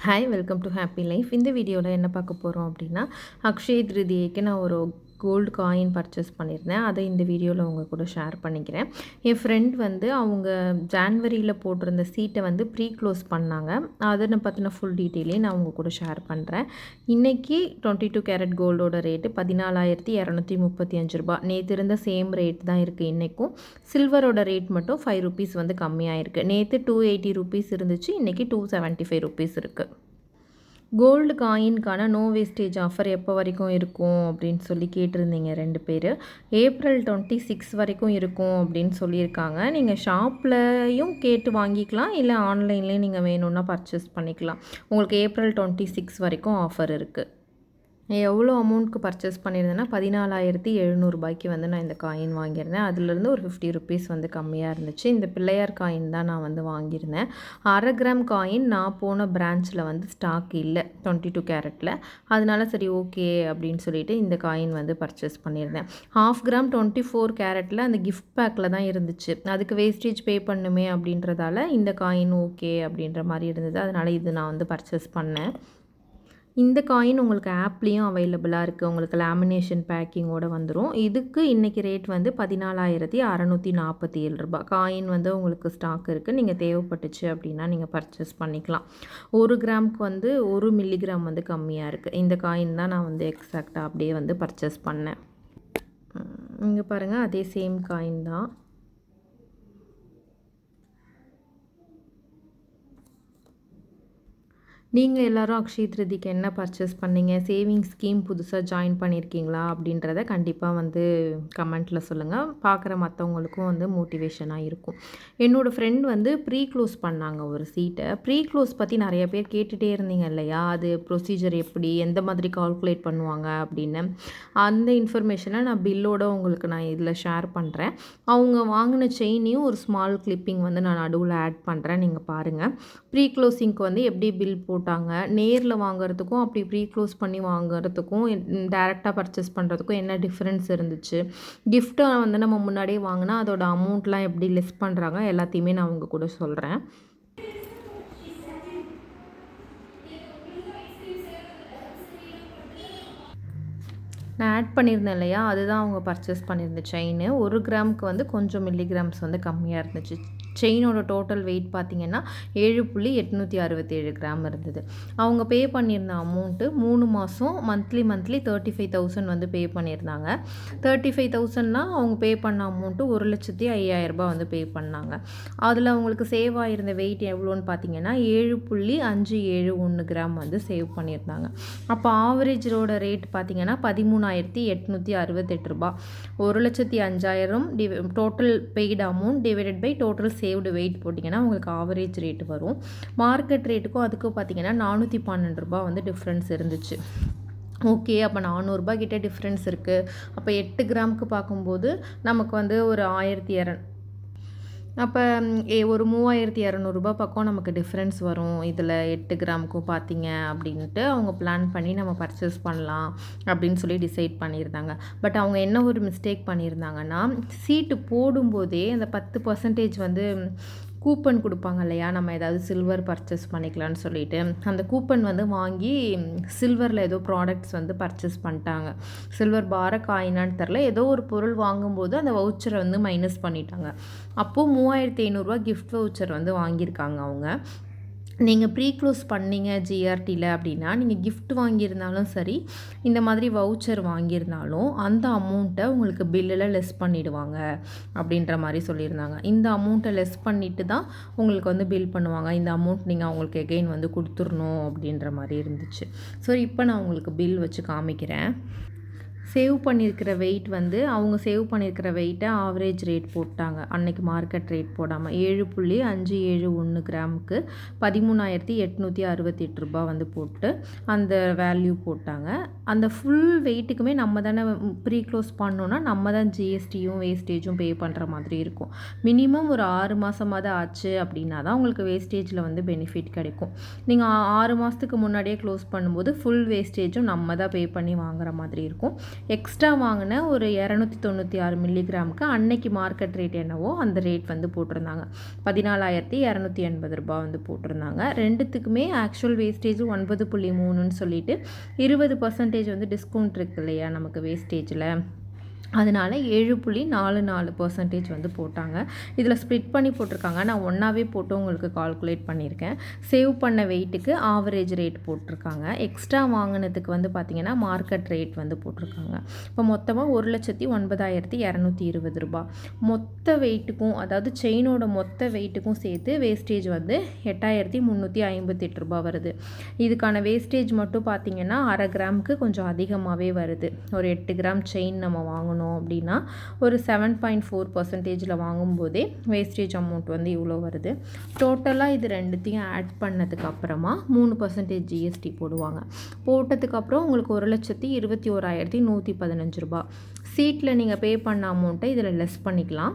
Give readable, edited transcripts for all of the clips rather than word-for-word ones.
Hi welcome to happy life. இந்த வீடியோவில் என்ன பார்க்க போகிறோம் அப்படின்னா, அக்ஷய திருதியைக்கு நான் ஒரு கோல்டு காயின் பர்ச்சேஸ் பண்ணியிருந்தேன். அதை இந்த வீடியோவில் உங்கள் கூட ஷேர் பண்ணிக்கிறேன். என் ஃப்ரெண்ட் வந்து அவங்க ஜான்வரியில் போட்டிருந்த சீட்டை வந்து ப்ரீ க்ளோஸ் பண்ணாங்க. அதை பற்றின ஃபுல் டீட்டெயிலையும் நான் உங்கள் கூட ஷேர் பண்ணுறேன். இன்றைக்கி 22 கேரட் கோல்டோட ரேட்டு 14,235 ரூபா. நேற்று இருந்த சேம் ரேட் தான் இருக்குது இன்றைக்கும். சில்வரோட ரேட் மட்டும் 5 ருபீஸ் வந்து கம்மியாக இருக்குது. நேற்று 280 ருபீஸ் இருந்துச்சு, இன்றைக்கி 275 ருபீஸ் இருக்குது. கோல்டு காயின்கான நோ வேஸ்டேஜ் ஆஃபர் எப்போ வரைக்கும் இருக்கும் அப்படின்னு சொல்லி கேட்டிருந்தீங்க 2 பேர். ஏப்ரல் 26 வரைக்கும் இருக்கும் அப்படின்னு சொல்லியிருக்காங்க. நீங்கள் ஷாப்லையும் கேட்டு வாங்கிக்கலாம், இல்லை ஆன்லைன்லேயும் நீங்கள் வேணும்னா பர்ச்சேஸ் பண்ணிக்கலாம். உங்களுக்கு ஏப்ரல் 26 வரைக்கும் ஆஃபர் இருக்குது. எவ்வளோ அமௌண்ட்க்கு பர்ச்சேஸ் பண்ணியிருந்தேன்னா 14,700 வந்து நான் இந்த காயின் வாங்கியிருந்தேன். அதுலேருந்து ஒரு 50 ருபீஸ் வந்து கம்மியாக இருந்துச்சு. இந்த பிள்ளையார் காயின் தான் நான் வந்து வாங்கியிருந்தேன். 1/2 கிராம் காயின் நான் போன பிரான்ச்சில் வந்து ஸ்டாக் இல்லை 22 கேரட்டில். அதனால சரி ஓகே அப்படின்னு சொல்லிட்டு இந்த காயின் வந்து பர்ச்சேஸ் பண்ணியிருந்தேன். 1/2 கிராம் 24 கேரட்டில் அந்த கிஃப்ட் பேக்கில் தான் இருந்துச்சு. அதுக்கு வேஸ்டேஜ் பே பண்ணுமே அப்படின்றதால இந்த காயின் ஓகே அப்படின்ற மாதிரி இருந்தது. அதனால் இது நான் வந்து பர்ச்சேஸ் பண்ணேன். இந்த காயின் உங்களுக்கு ஆப்லேயும் அவைலபிளாக இருக்குது. உங்களுக்கு லேமினேஷன் பேக்கிங்கோடு வந்துடும். இதுக்கு இன்றைக்கி ரேட் வந்து 14,647 ரூபா. காயின் வந்து உங்களுக்கு ஸ்டாக் இருக்குது. நீங்கள் தேவைப்பட்டுச்சு அப்படின்னா நீங்கள் பர்ச்சேஸ் பண்ணிக்கலாம். 1 கிராமுக்கு வந்து 1 மில்லிகிராம் வந்து கம்மியாக இருக்குது. இந்த காயின் தான் நான் வந்து எக்ஸாக்டாக அப்படியே வந்து பர்ச்சேஸ் பண்ணேன். இங்கே பாருங்கள், அதே சேம் காயின் தான். நீங்கள் எல்லோரும் அக்ஷய திருதிக்கு என்ன பர்ச்சேஸ் பண்ணீங்க? சேவிங் ஸ்கீம் புதுசாக ஜாயின் பண்ணியிருக்கீங்களா? அப்படின்றத கண்டிப்பாக வந்து கமெண்ட்டில் சொல்லுங்கள். பார்க்குற மற்றவங்களுக்கும் வந்து மோட்டிவேஷனாக இருக்கும். என்னோடய ஃப்ரெண்ட் வந்து ப்ரீ க்ளோஸ் பண்ணாங்க ஒரு சீட்டை. ப்ரீ க்ளோஸ் பற்றி நிறைய பேர் கேட்டுகிட்டே இருந்தீங்க இல்லையா? அது ப்ரொசீஜர் எப்படி, எந்த மாதிரி கால்குலேட் பண்ணுவாங்க அப்படின்னு. அந்த இன்ஃபர்மேஷனை நான் பில்லோடு உங்களுக்கு நான் இதில் ஷேர் பண்ணுறேன். அவங்க வாங்கின செயினையும் ஒரு ஸ்மால் கிளிப்பிங் வந்து நான் நடுவில் ஆட் பண்ணுறேன், நீங்கள் பாருங்கள். ப்ரீ க்ளோசிங்க்கு வந்து எப்படி பில் போட்டாங்க, நேரில் வாங்குறதுக்கும் அப்படி ப்ரீ க்ளோஸ் பண்ணி வாங்குறதுக்கும் டேரெக்டாக பர்ச்சேஸ் பண்ணுறதுக்கும் என்ன டிஃப்ரென்ஸ் இருந்துச்சு, கிஃப்ட்டை வந்து நம்ம முன்னாடியே வாங்கினா அதோட அமௌண்ட்லாம் எப்படி லெஸ் பண்ணுறாங்க, எல்லாத்தையுமே நான் உங்கள் கூட சொல்கிறேன். நான் ஆட் பண்ணியிருந்தேன் இல்லையா, அதுதான் அவங்க பர்ச்சேஸ் பண்ணியிருந்த செயின். 1 கிராமுக்கு வந்து கொஞ்சம் மில்லிகிராம்ஸ் வந்து கம்மியாக இருந்துச்சு. செயினோட டோட்டல் வெயிட் பார்த்திங்கன்னா 7.867 கிராம் இருந்தது. அவங்க பே பண்ணியிருந்த அமௌண்ட்டு 3 மாதம் மந்த்லி 35,000 வந்து பே பண்ணியிருந்தாங்க. 35,000னா அவங்க பே பண்ண அமௌண்ட்டு 1,05,000 வந்து பே பண்ணாங்க. அதில் அவங்களுக்கு சேவ் ஆகிருந்த வெயிட் எவ்வளோன்னு பார்த்தீங்கன்னா 7.571 கிராம் வந்து சேவ் பண்ணியிருந்தாங்க. அப்போ ஆவரேஜோட ரேட் பார்த்திங்கன்னா 13,868 ரூபா. 1,05,000 total paid amount divided by total saved weight போட்டிங்கன்னா உங்களுக்கு ஆவரேஜ் ரேட் வரும். மார்க்கெட் ரேட்டுக்கும் அதுக்கும் பார்த்திங்கன்னா 412 ரூபா வந்து டிஃப்ரென்ஸ் இருந்துச்சு. ஓகே, அப்போ 400 ரூபா கிட்டே டிஃப்ரென்ஸ் இருக்குது. அப்போ 8 கிராமுக்கு பார்க்கும்போது நமக்கு வந்து ஒரு 1,200, அப்போ ஒரு 3,200 பக்கம் நமக்கு டிஃப்ரென்ஸ் வரும் இதில் 8 கிராமுக்கும் பார்த்தீங்க அப்படின்ட்டு அவங்க பிளான் பண்ணி நம்ம பர்ச்சேஸ் பண்ணலாம் அப்படின்னு சொல்லி டிசைட் பண்ணியிருந்தாங்க. பட் அவங்க என்ன ஒரு மிஸ்டேக் பண்ணியிருந்தாங்கன்னா, சீட்டு போடும்போதே அந்த 10% வந்து கூப்பன் கொடுப்பாங்க இல்லையா, நம்ம ஏதாவது சில்வர் பர்ச்சேஸ் பண்ணிக்கலான்னு சொல்லிட்டு அந்த கூப்பன் வந்து வாங்கி சில்வரில் ஏதோ ப்ராடக்ட்ஸ் வந்து பர்ச்சேஸ் பண்ணிட்டாங்க. சில்வர் பார காயினான்னு தெரில, ஏதோ ஒரு பொருள் வாங்கும்போது அந்த வவுச்சரை வந்து மைனஸ் பண்ணிட்டாங்க. அப்போது 3,500 கிஃப்ட் வவுச்சர் வந்து வாங்கியிருக்காங்க அவங்க. நீங்கள் ப்ரீ க்ளோஸ் பண்ணீங்க ஜிஆர்டியில் அப்படின்னா, நீங்கள் கிஃப்ட் வாங்கியிருந்தாலும் சரி, இந்த மாதிரி வவுச்சர் வாங்கியிருந்தாலும் அந்த அமௌண்ட்டை உங்களுக்கு பில்லில் லெஸ் பண்ணிவிடுவாங்க அப்படின்ற மாதிரி சொல்லியிருந்தாங்க. இந்த அமௌண்ட்டை லெஸ் பண்ணிவிட்டு தான் உங்களுக்கு வந்து பில் பண்ணுவாங்க. இந்த அமௌண்ட் நீங்கள் அவங்களுக்கு எகெயின் வந்து கொடுத்துடணும் அப்படின்ற மாதிரி இருந்துச்சு. ஸோ இப்போ நான் உங்களுக்கு பில் வச்சு காமிக்கிறேன். சேவ் பண்ணியிருக்கிற வெயிட் வந்து அவங்க சேவ் பண்ணியிருக்கிற வெயிட்டை ஆவரேஜ் ரேட் போட்டாங்க, அன்றைக்கி மார்க்கெட் ரேட் போடாமல். 7.571 கிராமுக்கு 13,868 ரூபா வந்து போட்டு அந்த வேல்யூ போட்டாங்க. அந்த ஃபுல் வெயிட்டுக்குமே நம்ம தானே ப்ரீ க்ளோஸ் பண்ணோன்னா நம்ம தான் ஜிஎஸ்டியும் வேஸ்டேஜும் பே பண்ணுற மாதிரி இருக்கும். மினிமம் ஒரு 6 மாதமாவது ஆச்சு அப்படின்னா தான் உங்களுக்கு வேஸ்டேஜில் வந்து பெனிஃபிட் கிடைக்கும். நீங்கள் 6 மாதத்துக்கு முன்னாடியே க்ளோஸ் பண்ணும்போது ஃபுல் வேஸ்டேஜும் நம்ம தான் பே பண்ணி வாங்குற மாதிரி இருக்கும். எக்ஸ்ட்ரா வாங்கின ஒரு 296 மில்லிகிராமுக்கு அன்னைக்கு மார்க்கெட் ரேட் என்னவோ அந்த ரேட் வந்து போட்டிருந்தாங்க. 14,280 ரூபா வந்து போட்டிருந்தாங்க. ரெண்டுத்துக்குமே ஆக்சுவல் வேஸ்டேஜ் 9.3ன்னு சொல்லிட்டு 20% வந்து டிஸ்கவுண்ட் இருக்கு இல்லையா நமக்கு வேஸ்டேஜில், அதனால் 7.44% வந்து போட்டாங்க. இதில் ஸ்ப்ளிட் பண்ணி போட்டிருக்காங்க. நான் ஒன்றாவே போட்டு உங்களுக்கு கால்குலேட் பண்ணியிருக்கேன். சேவ் பண்ண வெயிட்டுக்கு ஆவரேஜ் ரேட் போட்டிருக்காங்க. எக்ஸ்ட்ரா வாங்கினதுக்கு வந்து பார்த்திங்கன்னா மார்க்கெட் ரேட் வந்து போட்டிருக்காங்க. இப்போ மொத்தமாக 1,09,220 ரூபா. மொத்த வெயிட்டுக்கும், அதாவது செயினோட மொத்த வெயிட்டுக்கும் சேர்த்து வேஸ்டேஜ் வந்து 8,358 ரூபா வருது. இதுக்கான வேஸ்டேஜ் மட்டும் பார்த்திங்கன்னா 1/2 கிராமுக்கு கொஞ்சம் அதிகமாகவே வருது. ஒரு 8 கிராம் செயின் நம்ம வாங்கணும் அப்படின்னா ஒரு 7.4% வாங்கும்போதே வேஸ்டேஜ் அமௌண்ட் வந்து இவ்வளோ வருது. டோட்டலாக இது ரெண்டுத்தையும் ஆட் பண்ணதுக்கு அப்புறமா 3% ஜிஎஸ்டி போடுவாங்க. போட்டதுக்கப்புறம் உங்களுக்கு 1,21,115 ரூபா. சீட்டில் நீங்கள் பே பண்ண அமௌண்ட்டை இதில் லெஸ் பண்ணிக்கலாம்.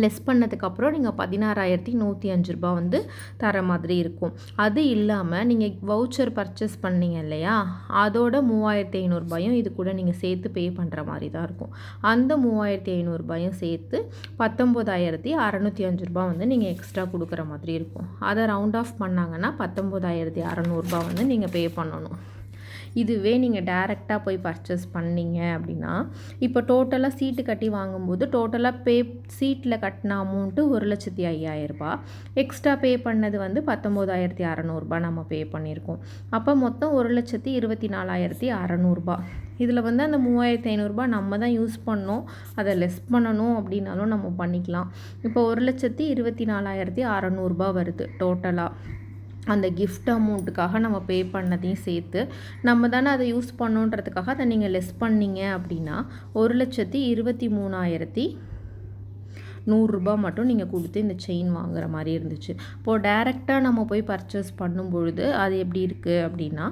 லெஸ் பண்ணதுக்கப்புறம் நீங்கள் 16,105 ரூபா வந்து தர மாதிரி இருக்கும். அது இல்லாமல் நீங்கள் வவுச்சர் பர்ச்சேஸ் பண்ணீங்க இல்லையா, அதோட 3,500 ரூபாயும் இது கூட நீங்கள் சேர்த்து பே பண்ணுற மாதிரி தான் இருக்கும். அந்த 3,500 ரூபாயும் சேர்த்து 19,605 ரூபா வந்து நீங்கள் எக்ஸ்ட்ரா கொடுக்குற மாதிரி இருக்கும். அதை ரவுண்ட் ஆஃப் பண்ணாங்கன்னா 19,600 ரூபா வந்து நீங்கள் பே பண்ணணும். இதுவே நீங்கள் டைரெக்டாக போய் பர்ச்சேஸ் பண்ணீங்க அப்படின்னா, இப்போ டோட்டலாக சீட்டு கட்டி வாங்கும்போது டோட்டலாக சீட்டில் கட்டின அமௌண்ட்டு 1,05,000 ரூபா. எக்ஸ்ட்ரா பே பண்ணது வந்து 19,600 ரூபா நம்ம பே பண்ணியிருக்கோம். அப்போ மொத்தம் 1,24,600 ரூபா. இதில் வந்து அந்த 3,500 ரூபா நம்ம தான் யூஸ் பண்ணோம், அதை லெஸ் பண்ணணும் அப்படின்னாலும் நம்ம பண்ணிக்கலாம். இப்போ 1,24,600 ரூபா வருது டோட்டலாக. அந்த கிஃப்ட் அமௌண்ட்டுக்காக நம்ம பே பண்ணதையும் சேர்த்து நம்ம தானே அதை யூஸ் பண்ணோன்றதுக்காக அதை நீங்கள் லெஸ் பண்ணீங்க அப்படின்னா 1,23,100 ரூபா மட்டும் நீங்கள் கொடுத்து இந்த செயின் வாங்குற மாதிரி இருந்துச்சு. இப்போது டைரெக்டாக நம்ம போய் பர்ச்சேஸ் பண்ணும்பொழுது அது எப்படி இருக்குது அப்படின்னா,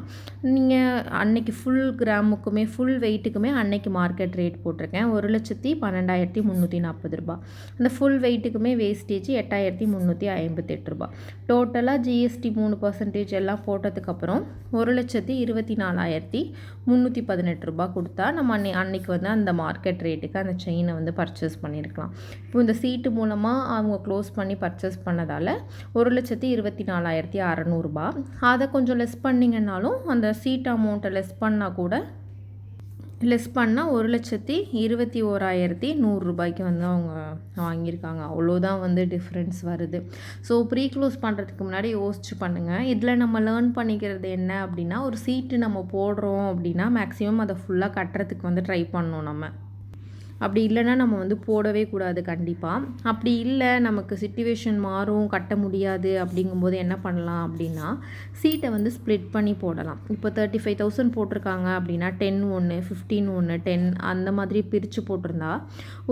நீங்கள் அன்னைக்கு ஃபுல் கிராமுக்குமே ஃபுல் வெயிட்டுக்குமே அன்னைக்கு மார்க்கெட் ரேட் போட்டிருக்கேன் 1,12,340 ரூபா. அந்த ஃபுல் வெயிட்டுக்குமே வேஸ்டேஜ் 8,358 ரூபா. டோட்டலாக ஜிஎஸ்டி 3% எல்லாம் போட்டதுக்கப்புறம் 1,24,318 ரூபா கொடுத்தா நம்ம அன்னைக்கு வந்து அந்த மார்க்கெட் ரேட்டுக்கு அந்த செயினை வந்து பர்ச்சேஸ் பண்ணியிருக்கலாம். இப்போ இந்த சீட்டு மூலமாக அவங்க க்ளோஸ் பண்ணி பர்ச்சேஸ் பண்ணதால் 1,24,600 ரூபா. அதை கொஞ்சம் லெஸ் பண்ணிங்கன்னாலும் அந்த சீட் அமௌண்ட்டை லெஸ் பண்ணால் 1,21,100 ரூபாய்க்கு வந்து அவங்க வாங்கியிருக்காங்க. அவ்வளோதான் வந்து டிஃப்ரென்ஸ் வருது. ஸோ ப்ரீ க்ளோஸ் பண்ணுறதுக்கு முன்னாடி யோசிச்சு பண்ணுங்கள். இதில் நம்ம லேர்ன் பண்ணிக்கிறது என்ன அப்படின்னா, ஒரு சீட்டு நம்ம போடுறோம் அப்படின்னா மேக்ஸிமம் அதை ஃபுல்லாக கட்டுறதுக்கு வந்து ட்ரை பண்ணணும் நம்ம. அப்படி இல்லைன்னா நம்ம வந்து போடவே கூடாது கண்டிப்பாக. அப்படி இல்லை நமக்கு சிச்சுவேஷன் மாறும், கட்ட முடியாது அப்படிங்கும்போது என்ன பண்ணலாம் அப்படின்னா, சீட்டை வந்து ஸ்ப்ளிட் பண்ணி போடலாம். இப்போ 35,000 போட்டிருக்காங்க அப்படின்னா 10 1, 15 1, 10 அந்த மாதிரி பிரித்து போட்டிருந்தா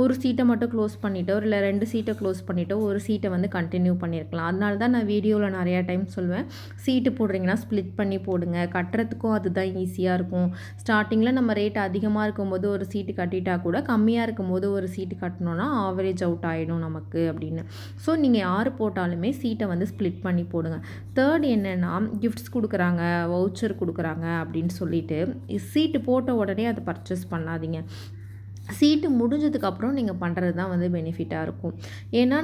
ஒரு சீட்டை மட்டும் க்ளோஸ் பண்ணிவிட்டோ இல்லை 2 சீட்டை க்ளோஸ் பண்ணிவிட்டோ ஒரு சீட்டை வந்து கண்டினியூ பண்ணியிருக்கலாம். அதனால தான் நான் வீடியோவில் நிறையா டைம் சொல்லுவேன், சீட்டு போடுறீங்கன்னா ஸ்ப்ளிட் பண்ணி போடுங்க, கட்டுறதுக்கும் அதுதான் ஈஸியாக இருக்கும். ஸ்டார்டிங்கில் நம்ம ரேட் அதிகமாக இருக்கும்போது ஒரு சீட்டு கட்டிட்டா கூட கம்மியாக இருக்கும்போது ஒரு சீட்டு கட்டணும்னா ஆவரேஜ் அவுட் ஆகிடும் நமக்கு அப்படின்னு. ஸோ நீங்கள் யார் போட்டாலுமே சீட்டை வந்து ஸ்ப்ளிட் பண்ணி போடுங்க. தேர்ட் என்னென்னா, கிஃப்ட்ஸ் கொடுக்குறாங்க, வவுச்சர் கொடுக்குறாங்க அப்படின்னு சொல்லிட்டு சீட்டு போட்ட உடனே அதை பர்ச்சேஸ் பண்ணாதீங்க. சீட்டு முடிஞ்சதுக்கப்புறம் நீங்கள் பண்ணுறது தான் வந்து பெனிஃபிட்டாக இருக்கும். ஏன்னா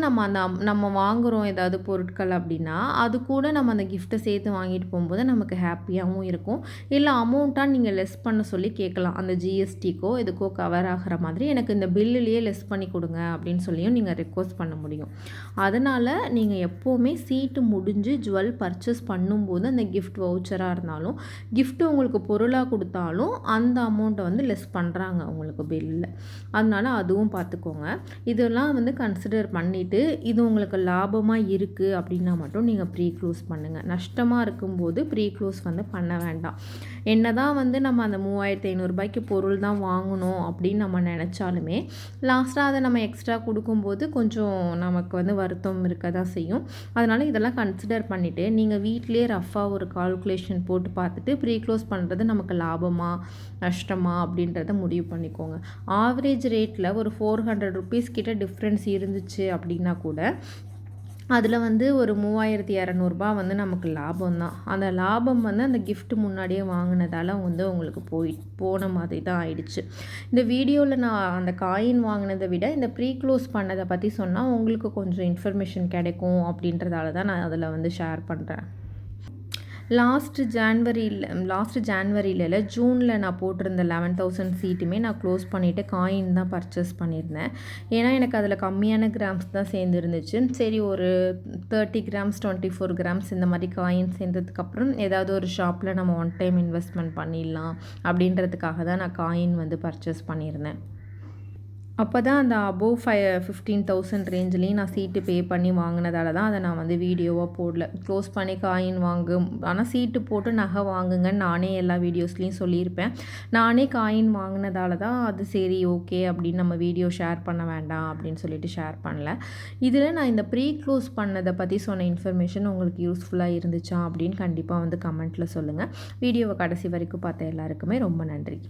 நம்ம வாங்குகிறோம் ஏதாவது பொருட்கள் அப்படின்னா அது கூட நம்ம அந்த கிஃப்ட்டை சேர்த்து வாங்கிட்டு போகும்போது நமக்கு ஹாப்பியாகவும் இருக்கும். இல்லை அமௌண்ட்டாக நீங்கள் லெஸ் பண்ண சொல்லி கேட்கலாம். அந்த ஜிஎஸ்டிக்கோ இதுக்கோ கவர் ஆகிற மாதிரி எனக்கு இந்த பில்லுலேயே லெஸ் பண்ணி கொடுங்க அப்படின்னு சொல்லியும் நீங்கள் ரெக்வஸ்ட் பண்ண முடியும். அதனால் நீங்கள் எப்போவுமே சீட்டு முடிஞ்சு ஜுவல் பர்ச்சேஸ் பண்ணும்போது அந்த கிஃப்ட் வவுச்சராக இருந்தாலும் கிஃப்ட்டு உங்களுக்கு பொருளாக கொடுத்தாலும் அந்த அமௌண்ட்டை வந்து லெஸ் பண்ணுறாங்க உங்களுக்கு பில்லில். அதனால் அதுவும் பார்த்துக்கோங்க. இதெல்லாம் வந்து கன்சிடர் பண்ணிவிட்டு இது உங்களுக்கு லாபமாக இருக்குது அப்படின்னா மட்டும் நீங்கள் ப்ரீ க்ளோஸ் பண்ணுங்கள். நஷ்டமாக இருக்கும்போது ப்ரீ க்ளோஸ் வந்து பண்ண வேண்டாம். என்ன தான் வந்து நம்ம அந்த 3,500 ரூபாய்க்கு பொருள் தான் வாங்கணும் அப்படின்னு நம்ம நினச்சாலுமே லாஸ்ட்டாக அதை நம்ம எக்ஸ்ட்ரா கொடுக்கும்போது கொஞ்சம் நமக்கு வந்து வருத்தம் இருக்க தான் செய்யும். அதனால் இதெல்லாம் கன்சிடர் பண்ணிவிட்டு நீங்கள் வீட்டிலே ரஃபாக ஒரு கால்குலேஷன் போட்டு பார்த்துட்டு ப்ரீ க்ளோஸ் பண்ணுறது நமக்கு லாபமா நஷ்டமா அப்படின்றத முடிவு பண்ணிக்கோங்க. ஆவரேஜ் ரேட்டில் ஒரு 400 ருபீஸ் கிட்ட டிஃப்ரென்ஸ் இருந்துச்சு அப்படின்னா கூட அதில் வந்து ஒரு 3200 வந்து நமக்கு லாபம் தான். அந்த லாபம் வந்து அந்த கிஃப்ட் முன்னாடியே வாங்கினதால வந்து உங்களுக்கு போன மாதிரி தான் ஆயிடுச்சு. இந்த வீடியோவில் நான் அந்த காயின் வாங்கினதை விட இந்த ப்ரீ க்ளோஸ் பண்ணதை பற்றி சொன்னால் உங்களுக்கு கொஞ்சம் இன்ஃபர்மேஷன் கிடைக்கும் அப்படின்றதால தான் நான் அதில் வந்து ஷேர் பண்ணுறேன். லாஸ்ட் ஜான்வரியில் ஜூனில் நான் போட்டிருந்த 11,000 சீட்டுமே நான் க்ளோஸ் பண்ணிவிட்டு காயின் தான் பர்ச்சேஸ் பண்ணியிருந்தேன். ஏன்னா எனக்கு அதில் கம்மியான கிராம்ஸ் தான் சேர்ந்துருந்துச்சு. சரி ஒரு 30 கிராம்ஸ் 24 கிராம்ஸ் இந்த மாதிரி காயின் சேர்ந்ததுக்கப்புறம் ஏதாவது ஒரு ஷாப்பில் நம்ம ஒன் டைம் இன்வெஸ்ட்மெண்ட் பண்ணிடலாம் அப்படின்றதுக்காக தான் நான் காயின் வந்து பர்ச்சேஸ் பண்ணியிருந்தேன். அப்போ தான் அந்த அபோவ் 15,000 ரேஞ்சிலையும் நான் சீட்டு பே பண்ணி வாங்கினதால தான் அதை நான் வந்து வீடியோவாக போடல. க்ளோஸ் பண்ணி காயின் வாங்கு, ஆனால் சீட்டு போட்டு நகை வாங்குங்கன்னு நானே எல்லா வீடியோஸ்லேயும் சொல்லியிருப்பேன். நானே காயின் வாங்கினதால தான் அது சரி ஓகே அப்படின்னு நம்ம வீடியோ ஷேர் பண்ண வேண்டாம் அப்படின்னு சொல்லிட்டு ஷேர் பண்ணல. இதில் நான் இந்த ப்ரீ க்ளோஸ் பண்ணதை பற்றி சொன்ன இன்ஃபர்மேஷன் உங்களுக்கு யூஸ்ஃபுல்லாக இருந்துச்சா அப்படின்னு கண்டிப்பாக வந்து கமெண்ட்டில் சொல்லுங்கள். வீடியோவை கடைசி வரைக்கும் பார்த்த எல்லாருக்குமே ரொம்ப நன்றி.